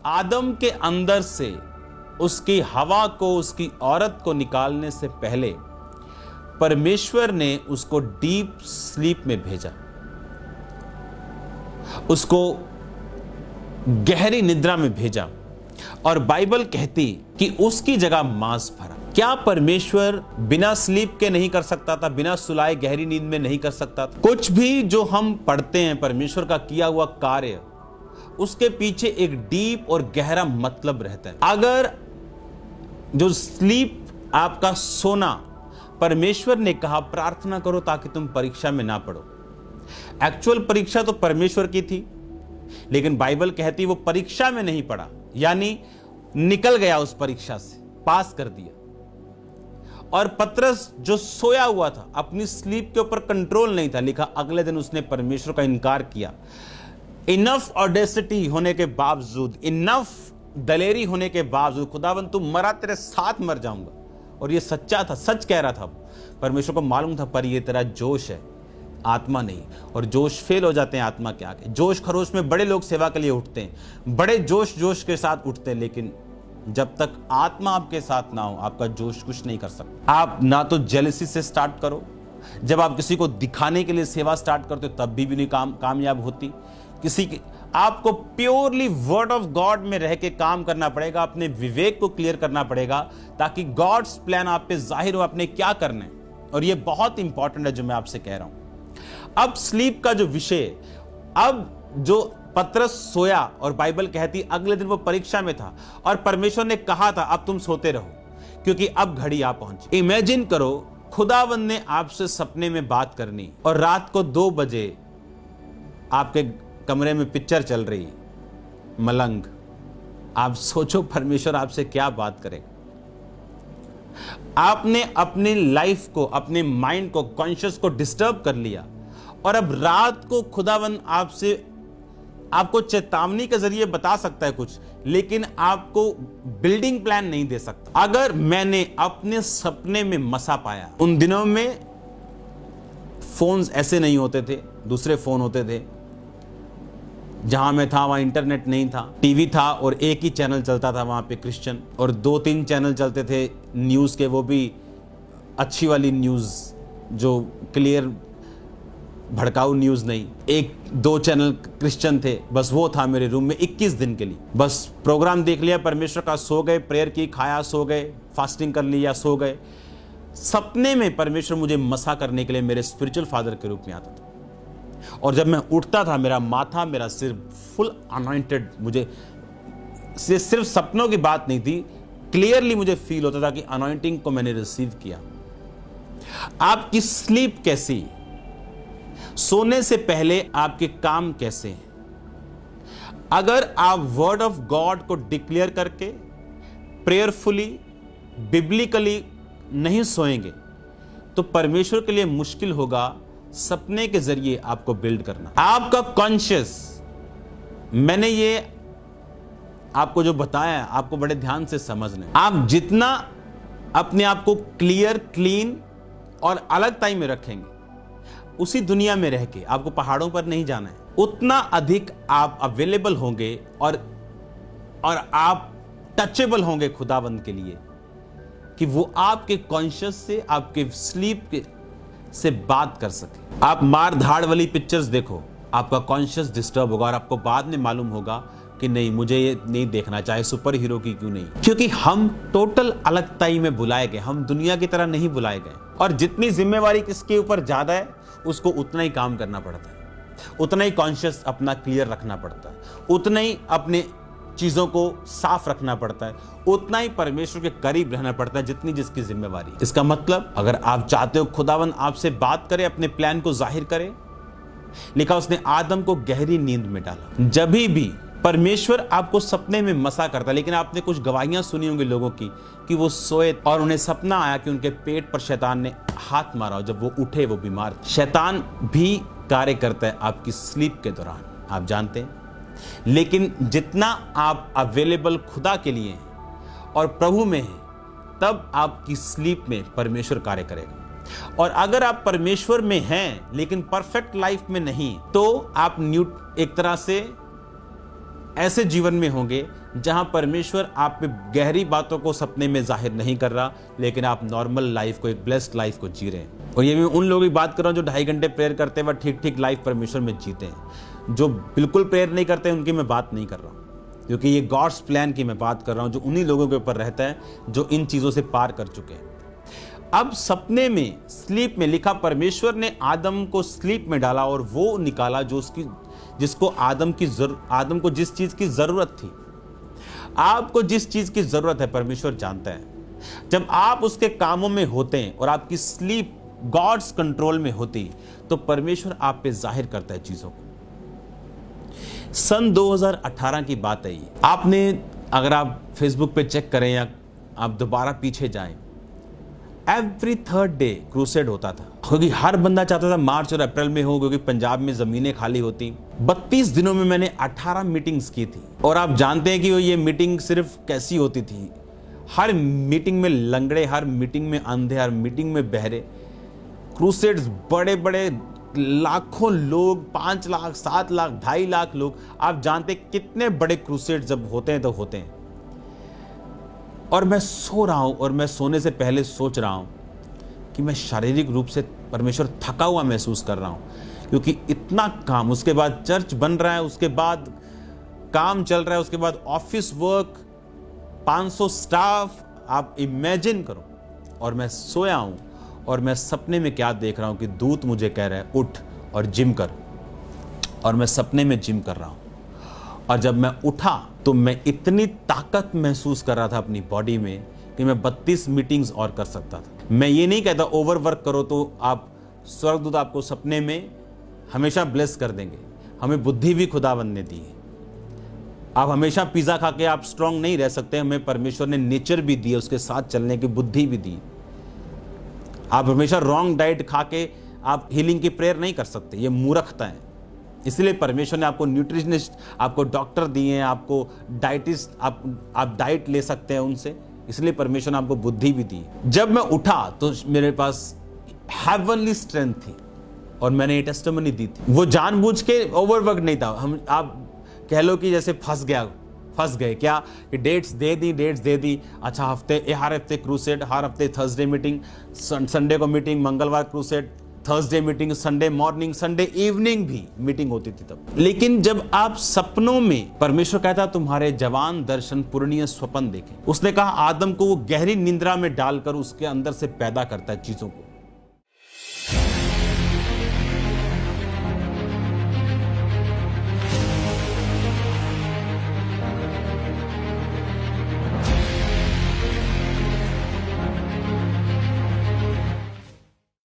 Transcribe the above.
आदम के अंदर से उसकी हवा को, उसकी औरत को निकालने से पहले परमेश्वर ने उसको डीप स्लीप में भेजा, उसको गहरी निद्रा में भेजा। और बाइबल कहती कि उसकी जगह मांस भरा। क्या परमेश्वर बिना स्लीप के नहीं कर सकता था? बिना सुलाए गहरी नींद में नहीं कर सकता था? कुछ भी जो हम पढ़ते हैं परमेश्वर का किया हुआ कार्य, उसके पीछे एक डीप और गहरा मतलब रहता है। अगर जो स्लीप, आपका सोना, परमेश्वर ने कहा प्रार्थना करो ताकि तुम परीक्षा में ना पड़ो। एक्चुअल परीक्षा तो परमेश्वर की थी, लेकिन बाइबल कहती वो परीक्षा में नहीं पड़ा, यानी निकल गया उस परीक्षा से, पास कर दिया। और पतरस जो सोया हुआ था, अपनी स्लीप के ऊपर कंट्रोल नहीं था, लिखा अगले दिन उसने परमेश्वर का इनकार किया। इनफ ऑडेसिटी होने के बावजूद, इनफ दलेरी होने के बावजूद, खुदावन तू मरा, तेरे साथ मर जाऊंगा। और ये सच्चा था, सच कह रहा था। परमेश्वर को मालूम था पर ये तेरा जोश है, आत्मा नहीं। और जोश फेल हो जाते हैं आत्मा के आगे। जोश खरोश में बड़े लोग सेवा के लिए उठते हैं, बड़े जोश के साथ उठते हैं, लेकिन जब तक आत्मा आपके साथ ना हो, आपका जोश कुछ नहीं कर सकता। आप ना तो जेलसी से स्टार्ट करो, जब आप किसी को दिखाने के लिए सेवा स्टार्ट करते हो तब भी नहीं कामयाब होती। किसी के, आपको प्योरली वर्ड ऑफ गॉड में रह के काम करना पड़ेगा, अपने विवेक को क्लियर करना पड़ेगा, ताकि गॉड्स प्लान आप पे जाहिर हो, आपने क्या करना है। और ये बहुत इंपॉर्टेंट है जो मैं आपसे कह रहा हूं। अब स्लीप का जो विषय, अब जो पतरस सोया और बाइबल कहती अगले दिन वो परीक्षा में था और परमेश्वर ने कहा था अब तुम सोते रहो, क्योंकि अब घड़ी आ पहुंची। इमेजिन करो, खुदावंद ने आपसे सपने में बात करनी और रात को 2 बजे आपके कमरे में पिक्चर चल रही, मलंग। आप सोचो परमेश्वर आपसे क्या बात करेगा। आपने अपनी लाइफ को, अपने माइंड को, कॉन्शियस को डिस्टर्ब कर लिया और अब रात को खुदावन आपको चेतावनी के जरिए बता सकता है कुछ, लेकिन आपको बिल्डिंग प्लान नहीं दे सकता। अगर मैंने अपने सपने में मसा पाया, उन दिनों में फोन्स ऐसे नहीं होते थे, दूसरे फोन होते थे। जहां मैं था वहां इंटरनेट नहीं था, टीवी था और एक ही चैनल चलता था वहां पे क्रिश्चियन, और 2-3 चैनल चलते थे न्यूज़ के, वो भी अच्छी वाली न्यूज़, जो क्लियर भड़काऊ न्यूज़ नहीं। 1-2 चैनल क्रिश्चियन थे, बस वो था मेरे रूम में 21 दिन के लिए। बस प्रोग्राम देख लिया परमेश्वर का, सो गए, प्रेयर की, खाया, सो गए, फास्टिंग कर लिया, सो गए। सपने में परमेश्वर मुझे मसा करने के लिए मेरे स्पिरिचुअल फादर के रूप में आता था, और जब मैं उठता था मेरा माथा, मेरा सिर फुल अनॉइंटेड। मुझे सिर्फ सपनों की बात नहीं थी, क्लियरली मुझे फील होता था कि अनॉइंटिंग को मैंने रिसीव किया। आपकी स्लीप कैसी, सोने से पहले आपके काम कैसे हैं? अगर आप वर्ड ऑफ गॉड को डिक्लेयर करके प्रेयरफुली, बिब्लिकली नहीं सोएंगे तो परमेश्वर के लिए मुश्किल होगा सपने के जरिए आपको बिल्ड करना। आपका कॉन्शियस, मैंने ये आपको जो बताया आपको बड़े ध्यान से समझना है। आप जितना अपने आप को क्लियर, क्लीन और अलग टाइम में रखेंगे, उसी दुनिया में रह के, आपको पहाड़ों पर नहीं जाना है, उतना अधिक आप अवेलेबल होंगे और आप टचेबल होंगे खुदाबंद के लिए, कि वो आपके कॉन्शियस से, आपके स्लीप से बात कर सके। आप मार धाड़ वाली पिक्चर्स देखो, आपका कॉन्शियस डिस्टर्ब होगा और आपको बाद में मालूम होगा कि नहीं, मुझे ये नहीं देखना, चाहे सुपर हीरो की क्यों नहीं। क्योंकि हम टोटल अलग ताई में बुलाए गए, हम दुनिया की तरह नहीं बुलाए गए। और जितनी जिम्मेवारी किसके ऊपर ज्यादा है, उसको उतना ही काम करना पड़ता है, उतना ही कॉन्शियस अपना क्लियर रखना पड़ता है, उतना ही अपने चीजों को साफ रखना पड़ता है, उतना ही परमेश्वर के करीब रहना पड़ता है जितनी जिसकी जिम्मेवारी। इसका मतलब अगर आप चाहते हो खुदावन आपसे बात करे, अपने प्लान को जाहिर करे, लिखा उसने आदम को गहरी नींद में डाला। जब भी परमेश्वर आपको सपने में मसा करता, लेकिन आपने कुछ गवाहियां सुनी होंगी लोगों की कि वो सोए और उन्हें सपना आया कि उनके पेट पर शैतान ने हाथ मारा, और जब वो उठे वो बीमार। शैतान भी कार्य करता है आपकी स्लीप के दौरान, आप जानते हैं। लेकिन जितना आप अवेलेबल खुदा के लिए हैं और प्रभु में हैं, तब आपकी स्लीप में परमेश्वर कार्य करेगा। और अगर आप परमेश्वर में हैं लेकिन परफेक्ट लाइफ में नहीं, तो आप एक तरह से ऐसे जीवन में होंगे जहां परमेश्वर आप पे गहरी बातों को सपने में जाहिर नहीं कर रहा, लेकिन आप नॉर्मल लाइफ को, एक ब्लेस्ड लाइफ को जी रहे हैं। और ये मैं उन लोगों की बात कर रहा हूं जो 2.5 घंटे प्रेयर करते हैं, वह ठीक ठीक लाइफ परमेश्वर में जीते हैं। जो बिल्कुल प्रेयर नहीं करते उनकी मैं बात नहीं कर रहा हूं, क्योंकि ये गॉड्स प्लान की मैं बात कर रहा हूं, जो उन्हीं लोगों के ऊपर रहता है जो इन चीजों से पार कर चुके हैं। अब सपने में, स्लीप में लिखा, परमेश्वर ने आदम को स्लीप में डाला और वो निकाला जिसको आदम को जिस चीज की जरूरत थी। आपको जिस चीज की जरूरत है परमेश्वर जानता है। जब आप उसके कामों में होते हैं और आपकी स्लीप गॉड्स कंट्रोल में होती, तो परमेश्वर आप पे जाहिर करता है चीजों को। सन 2018 की बात है ये। आपने, अगर आप फेसबुक पे चेक करें या आप दोबारा पीछे जाएं, एवरी थर्ड डे क्रूसेड होता था, क्योंकि हर बंदा चाहता था मार्च और अप्रैल में हो, क्योंकि पंजाब में जमीनें खाली होती। 32 दिनों में मैंने 18 मीटिंग्स की थी। और आप जानते हैं कि ये मीटिंग सिर्फ कैसी होती थी। हर मीटिंग में लंगड़े, हर मीटिंग में अंधे, हर मीटिंग में बहरे। क्रूसेड्स बड़े बड़े, लाखों लोग, 5 लाख, 7 लाख, 2.5 लाख लोग। आप जानते कितने बड़े क्रूसेड जब होते हैं तो होते हैं। और मैं सो रहा हूं और मैं सोने से पहले सोच रहा हूं कि मैं शारीरिक रूप से परमेश्वर थका हुआ महसूस कर रहा हूं, क्योंकि इतना काम, उसके बाद चर्च बन रहा है, उसके बाद काम चल रहा है, उसके बाद ऑफिस वर्क, 500 स्टाफ, आप इमेजिन करो। और मैं सोया हूं और मैं सपने में क्या देख रहा हूं कि दूत मुझे कह रहा है उठ और जिम कर। और मैं सपने में जिम कर रहा हूं। और जब मैं उठा तो मैं इतनी ताकत महसूस कर रहा था अपनी बॉडी में कि मैं 32 मीटिंग्स और कर सकता था। मैं ये नहीं कहता ओवरवर्क करो तो आप, स्वर्गदूत आपको सपने में हमेशा ब्लेस कर देंगे। हमें बुद्धि भी खुदावंद ने दी है। आप हमेशा पिज्जा खा के आप स्ट्रांग नहीं रह सकते। हमें परमेश्वर ने नेचर भी दी है, उसके साथ चलने की बुद्धि भी दी। आप हमेशा रॉन्ग डाइट खा के आप हीलिंग की प्रेयर नहीं कर सकते, ये मूर्खता है। इसलिए परमेश्वर ने आपको न्यूट्रिशनिस्ट, आपको डॉक्टर दिए हैं, आपको डाइटिस्ट, आप डाइट ले सकते हैं उनसे। इसलिए परमेश्वर ने आपको बुद्धि भी दी। जब मैं उठा तो मेरे पास हेवनली स्ट्रेंथ थी और मैंने ये टेस्टिमनी दी थी। वो जानबूझ के ओवरवर्क नहीं था। आप कह लो कि जैसे फंस गए क्या कि डेट्स दे दी। अच्छा, हर हफ्ते क्रूसेड, हर हफ्ते थर्सडे मीटिंग, संडे को मीटिंग, मंगलवार crusade, Thursday meeting, Sunday morning, Sunday evening भी मीटिंग होती थी तब। लेकिन जब आप सपनों में, परमेश्वर कहता तुम्हारे जवान दर्शन पूर्णीय स्वप्न देखें। उसने कहा आदम को वो गहरी निंद्रा में डालकर उसके अंदर से पैदा करता है चीजों को।